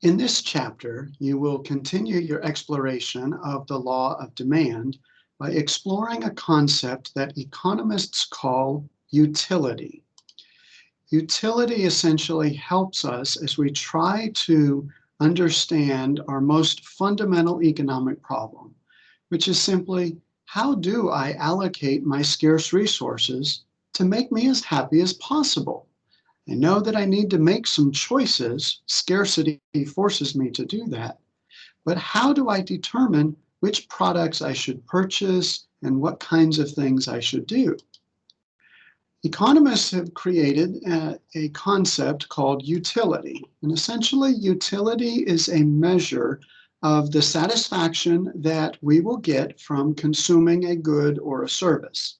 In this chapter, you will continue your exploration of the law of demand by exploring a concept that economists call utility. Utility essentially helps us as we try to understand our most fundamental economic problem, which is simply, how do I allocate my scarce resources to make me as happy as possible? I know that I need to make some choices. Scarcity forces me to do that. But how do I determine which products I should purchase and what kinds of things I should do? Economists have created a concept called utility. And essentially, utility is a measure of the satisfaction that we will get from consuming a good or a service.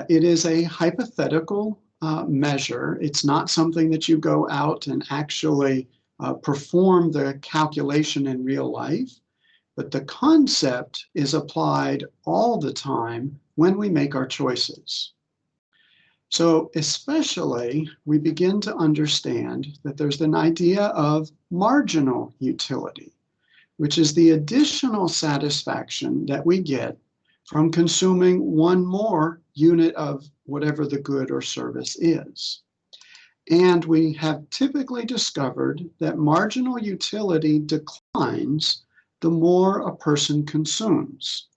It is a hypothetical measure. It's not something that you go out and actually perform the calculation in real life, but the concept is applied all the time when we make our choices. So especially, we begin to understand that there's an idea of marginal utility, which is the additional satisfaction that we get from consuming one more unit of whatever the good or service is. And we have typically discovered that marginal utility declines the more a person consumes.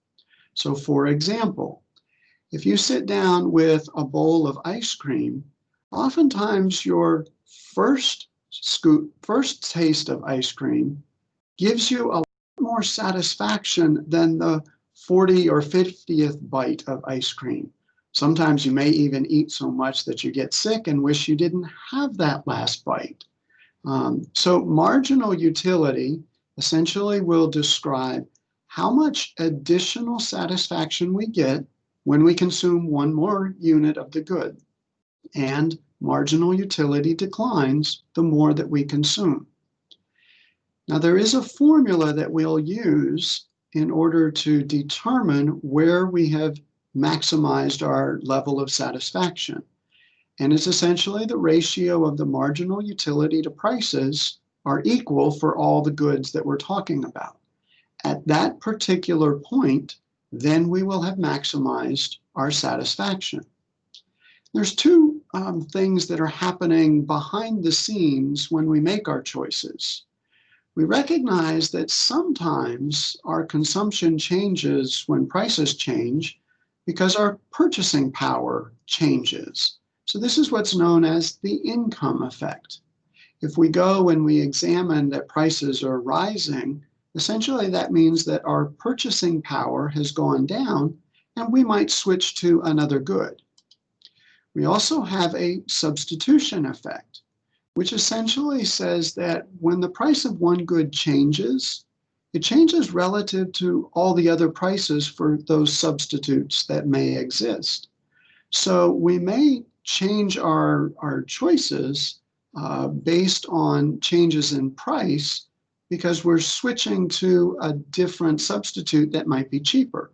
So for example, if you sit down with a bowl of ice cream, oftentimes your first taste of ice cream gives you a lot more satisfaction than the 40th or 50th bite of ice cream. Sometimes you may even eat so much that you get sick and wish you didn't have that last bite. So marginal utility essentially will describe how much additional satisfaction we get when we consume one more unit of the good. And marginal utility declines the more that we consume. Now, there is a formula that we'll use in order to determine where we have maximized our level of satisfaction. And it's essentially the ratio of the marginal utility to prices are equal for all the goods that we're talking about. At that particular point, then we will have maximized our satisfaction. There's two things that are happening behind the scenes when we make our choices. We recognize that sometimes our consumption changes when prices change because our purchasing power changes. So this is what's known as the income effect. If we go and we examine that prices are rising, essentially that means that our purchasing power has gone down and we might switch to another good. We also have a substitution effect, which essentially says that when the price of one good changes, it changes relative to all the other prices for those substitutes that may exist. So we may change our choices based on changes in price because we're switching to a different substitute that might be cheaper.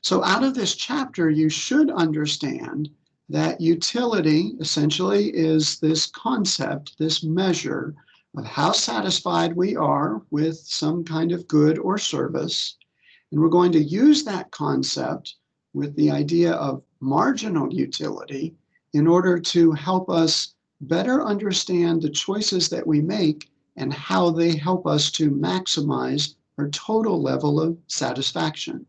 So out of this chapter, you should understand that utility essentially is this concept, this measure of how satisfied we are with some kind of good or service. And we're going to use that concept with the idea of marginal utility in order to help us better understand the choices that we make and how they help us to maximize our total level of satisfaction.